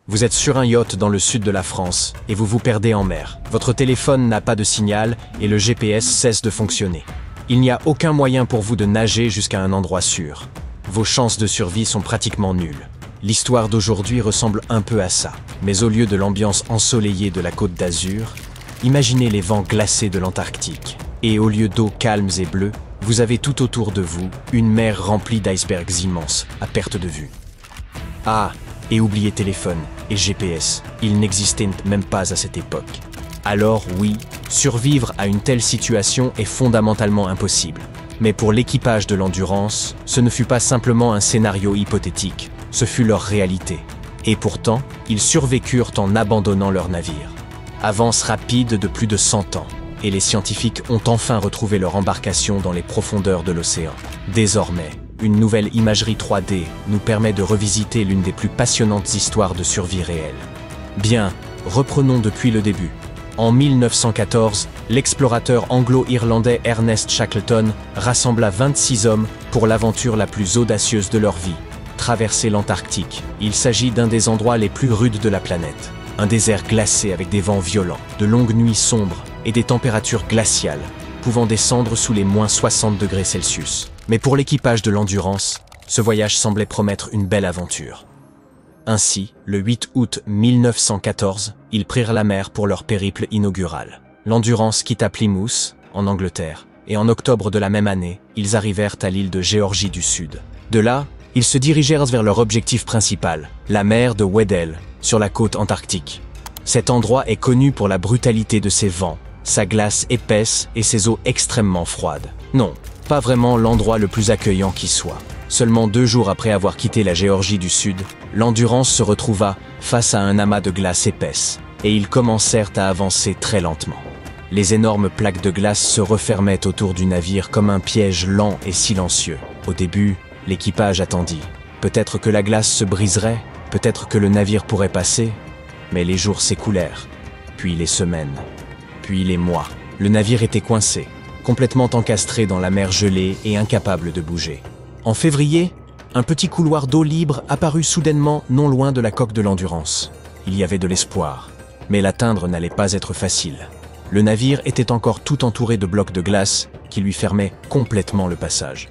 Vous êtes sur un yacht dans le sud de la France et vous vous perdez en mer. Votre téléphone n'a pas de signal et le GPS cesse de fonctionner. Il n'y a aucun moyen pour vous de nager jusqu'à un endroit sûr. Vos chances de survie sont pratiquement nulles. L'histoire d'aujourd'hui ressemble un peu à ça, mais au lieu de l'ambiance ensoleillée de la Côte d'Azur, imaginez les vents glacés de l'Antarctique. Et au lieu d'eau calmes et bleues, vous avez tout autour de vous une mer remplie d'icebergs immenses, à perte de vue. Ah, et oubliez téléphone et GPS, ils n'existaient même pas à cette époque. Alors oui, survivre à une telle situation est fondamentalement impossible. Mais pour l'équipage de l'Endurance, ce ne fut pas simplement un scénario hypothétique, ce fut leur réalité. Et pourtant, ils survécurent en abandonnant leur navire. Avance rapide de plus de 100 ans, et les scientifiques ont enfin retrouvé leur embarcation dans les profondeurs de l'océan. Désormais, une nouvelle imagerie 3D nous permet de revisiter l'une des plus passionnantes histoires de survie réelle. Bien, reprenons depuis le début. En 1914, l'explorateur anglo-irlandais Ernest Shackleton rassembla 26 hommes pour l'aventure la plus audacieuse de leur vie, traverser l'Antarctique. Il s'agit d'un des endroits les plus rudes de la planète. Un désert glacé avec des vents violents, de longues nuits sombres et des températures glaciales, pouvant descendre sous les moins 60 degrés Celsius. Mais pour l'équipage de l'Endurance, ce voyage semblait promettre une belle aventure. Ainsi, le 8 août 1914, ils prirent la mer pour leur périple inaugural. L'Endurance quitta Plymouth, en Angleterre, et en octobre de la même année, ils arrivèrent à l'île de Géorgie du Sud. De là, ils se dirigèrent vers leur objectif principal, la mer de Weddell, sur la côte antarctique. Cet endroit est connu pour la brutalité de ses vents, sa glace épaisse et ses eaux extrêmement froides. Non, pas vraiment l'endroit le plus accueillant qui soit. Seulement 2 jours après avoir quitté la Géorgie du Sud, l'Endurance se retrouva face à un amas de glace épaisse, et ils commencèrent à avancer très lentement. Les énormes plaques de glace se refermaient autour du navire comme un piège lent et silencieux. Au début, l'équipage attendit. Peut-être que la glace se briserait, peut-être que le navire pourrait passer, mais les jours s'écoulèrent, puis les semaines, puis les mois. Le navire était coincé, complètement encastré dans la mer gelée et incapable de bouger. En février, un petit couloir d'eau libre apparut soudainement non loin de la coque de l'Endurance. Il y avait de l'espoir, mais l'atteindre n'allait pas être facile. Le navire était encore tout entouré de blocs de glace qui lui fermaient complètement le passage.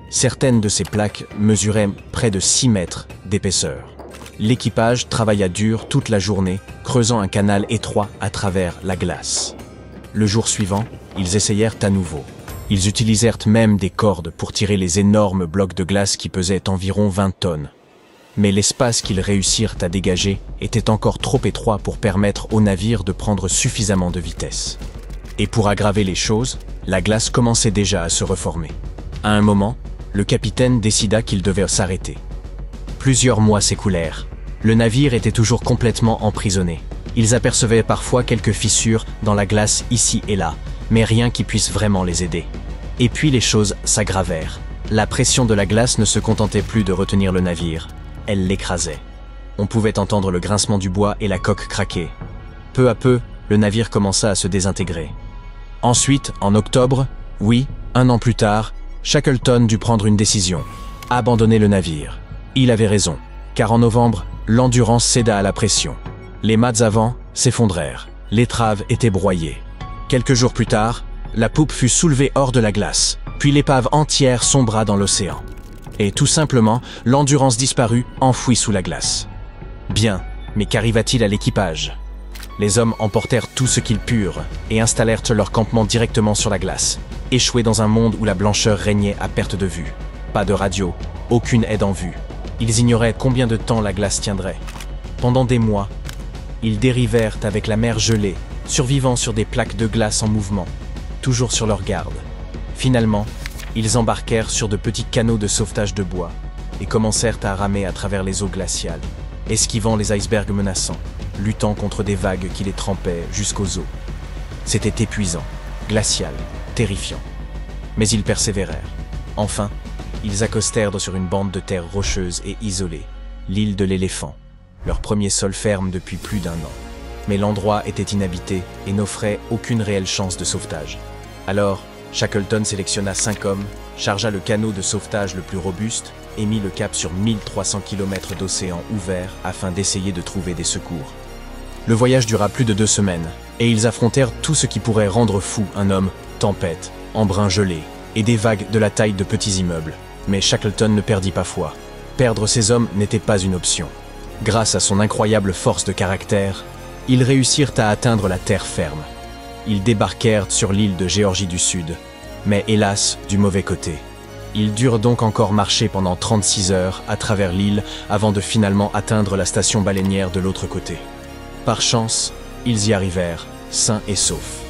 Certaines de ces plaques mesuraient près de 6 mètres d'épaisseur. L'équipage travailla dur toute la journée, creusant un canal étroit à travers la glace. Le jour suivant, ils essayèrent à nouveau. Ils utilisèrent même des cordes pour tirer les énormes blocs de glace qui pesaient environ 20 tonnes. Mais l'espace qu'ils réussirent à dégager était encore trop étroit pour permettre au navire de prendre suffisamment de vitesse. Et pour aggraver les choses, la glace commençait déjà à se reformer. À un moment, le capitaine décida qu'il devait s'arrêter. Plusieurs mois s'écoulèrent. Le navire était toujours complètement emprisonné. Ils apercevaient parfois quelques fissures dans la glace ici et là, mais rien qui puisse vraiment les aider. Et puis les choses s'aggravèrent. La pression de la glace ne se contentait plus de retenir le navire, elle l'écrasait. On pouvait entendre le grincement du bois et la coque craquer. Peu à peu, le navire commença à se désintégrer. Ensuite, en octobre, oui, 1 an plus tard, Shackleton dut prendre une décision, abandonner le navire. Il avait raison, car en novembre, l'Endurance céda à la pression. Les mâts avant s'effondrèrent, l'étrave était broyée. Quelques jours plus tard, la poupe fut soulevée hors de la glace, puis l'épave entière sombra dans l'océan. Et tout simplement, l'Endurance disparut, enfouie sous la glace. Bien, mais qu'arriva-t-il à l'équipage? Les hommes emportèrent tout ce qu'ils purent et installèrent leur campement directement sur la glace, échoués dans un monde où la blancheur régnait à perte de vue. Pas de radio, aucune aide en vue. Ils ignoraient combien de temps la glace tiendrait. Pendant des mois, ils dérivèrent avec la mer gelée, survivant sur des plaques de glace en mouvement, toujours sur leur garde. Finalement, ils embarquèrent sur de petits canots de sauvetage de bois et commencèrent à ramer à travers les eaux glaciales, esquivant les icebergs menaçants, luttant contre des vagues qui les trempaient jusqu'aux os. C'était épuisant, glacial, terrifiant. Mais ils persévérèrent. Enfin, ils accostèrent sur une bande de terre rocheuse et isolée, l'île de l'Éléphant, leur premier sol ferme depuis plus d'1 an. Mais l'endroit était inhabité et n'offrait aucune réelle chance de sauvetage. Alors, Shackleton sélectionna 5 hommes, chargea le canot de sauvetage le plus robuste et mit le cap sur 1300 km d'océan ouvert afin d'essayer de trouver des secours. Le voyage dura plus de 2 semaines, et ils affrontèrent tout ce qui pourrait rendre fou un homme, tempête, embrun gelé, et des vagues de la taille de petits immeubles. Mais Shackleton ne perdit pas foi. Perdre ses hommes n'était pas une option. Grâce à son incroyable force de caractère, ils réussirent à atteindre la terre ferme. Ils débarquèrent sur l'île de Géorgie du Sud, mais hélas, du mauvais côté. Ils durent donc encore marcher pendant 36 heures à travers l'île avant de finalement atteindre la station baleinière de l'autre côté. Par chance, ils y arrivèrent, sains et saufs.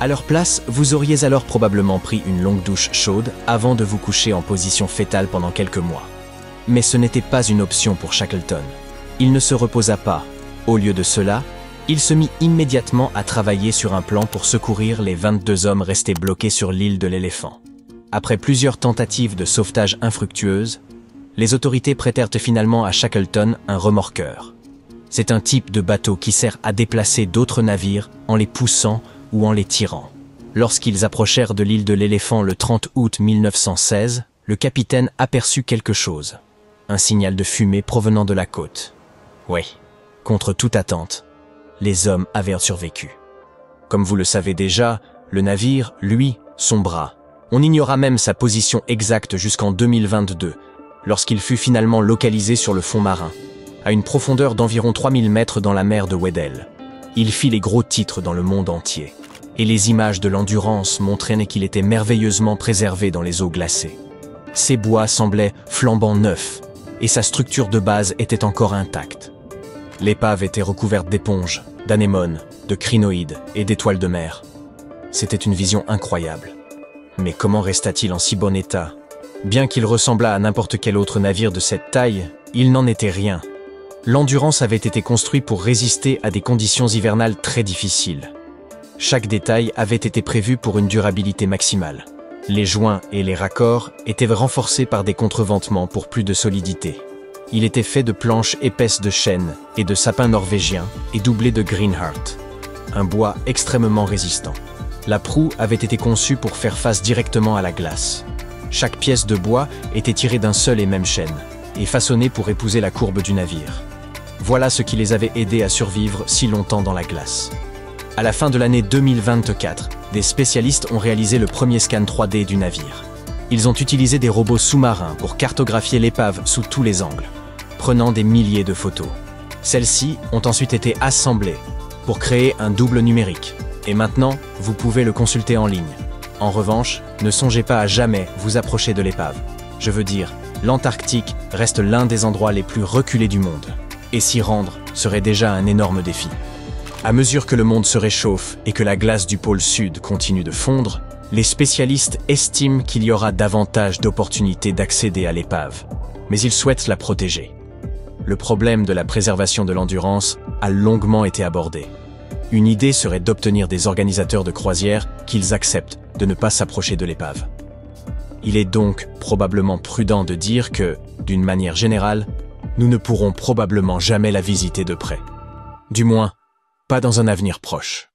À leur place, vous auriez alors probablement pris une longue douche chaude avant de vous coucher en position fétale pendant quelques mois. Mais ce n'était pas une option pour Shackleton. Il ne se reposa pas. Au lieu de cela, il se mit immédiatement à travailler sur un plan pour secourir les 22 hommes restés bloqués sur l'île de l'Éléphant. Après plusieurs tentatives de sauvetage infructueuses, les autorités prêtèrent finalement à Shackleton un remorqueur. C'est un type de bateau qui sert à déplacer d'autres navires en les poussant ou en les tirant. Lorsqu'ils approchèrent de l'île de l'Éléphant le 30 août 1916, le capitaine aperçut quelque chose. Un signal de fumée provenant de la côte. Oui, contre toute attente, les hommes avaient survécu. Comme vous le savez déjà, le navire, lui, sombra. On ignora même sa position exacte jusqu'en 2022, lorsqu'il fut finalement localisé sur le fond marin, à une profondeur d'environ 3000 mètres dans la mer de Weddell. Il fit les gros titres dans le monde entier, et les images de l'Endurance montraient qu'il était merveilleusement préservé dans les eaux glacées. Ses bois semblaient flambant neufs, et sa structure de base était encore intacte. L'épave était recouverte d'éponges, d'anémones, de crinoïdes et d'étoiles de mer. C'était une vision incroyable. Mais comment resta-t-il en si bon état? Bien qu'il ressemblât à n'importe quel autre navire de cette taille, il n'en était rien. L'Endurance avait été construit pour résister à des conditions hivernales très difficiles. Chaque détail avait été prévu pour une durabilité maximale. Les joints et les raccords étaient renforcés par des contreventements pour plus de solidité. Il était fait de planches épaisses de chêne et de sapin norvégien et doublé de greenheart, un bois extrêmement résistant. La proue avait été conçue pour faire face directement à la glace. Chaque pièce de bois était tirée d'un seul et même chêne et façonnée pour épouser la courbe du navire. Voilà ce qui les avait aidés à survivre si longtemps dans la glace. À la fin de l'année 2024, des spécialistes ont réalisé le premier scan 3D du navire. Ils ont utilisé des robots sous-marins pour cartographier l'épave sous tous les angles, prenant des milliers de photos. Celles-ci ont ensuite été assemblées pour créer un double numérique. Et maintenant, vous pouvez le consulter en ligne. En revanche, ne songez pas à jamais vous approcher de l'épave. Je veux dire, l'Antarctique reste l'un des endroits les plus reculés du monde. Et s'y rendre serait déjà un énorme défi. À mesure que le monde se réchauffe et que la glace du pôle Sud continue de fondre, les spécialistes estiment qu'il y aura davantage d'opportunités d'accéder à l'épave. Mais ils souhaitent la protéger. Le problème de la préservation de l'Endurance a longuement été abordé. Une idée serait d'obtenir des organisateurs de croisières qu'ils acceptent de ne pas s'approcher de l'épave. Il est donc probablement prudent de dire que, d'une manière générale, nous ne pourrons probablement jamais la visiter de près. Du moins, pas dans un avenir proche.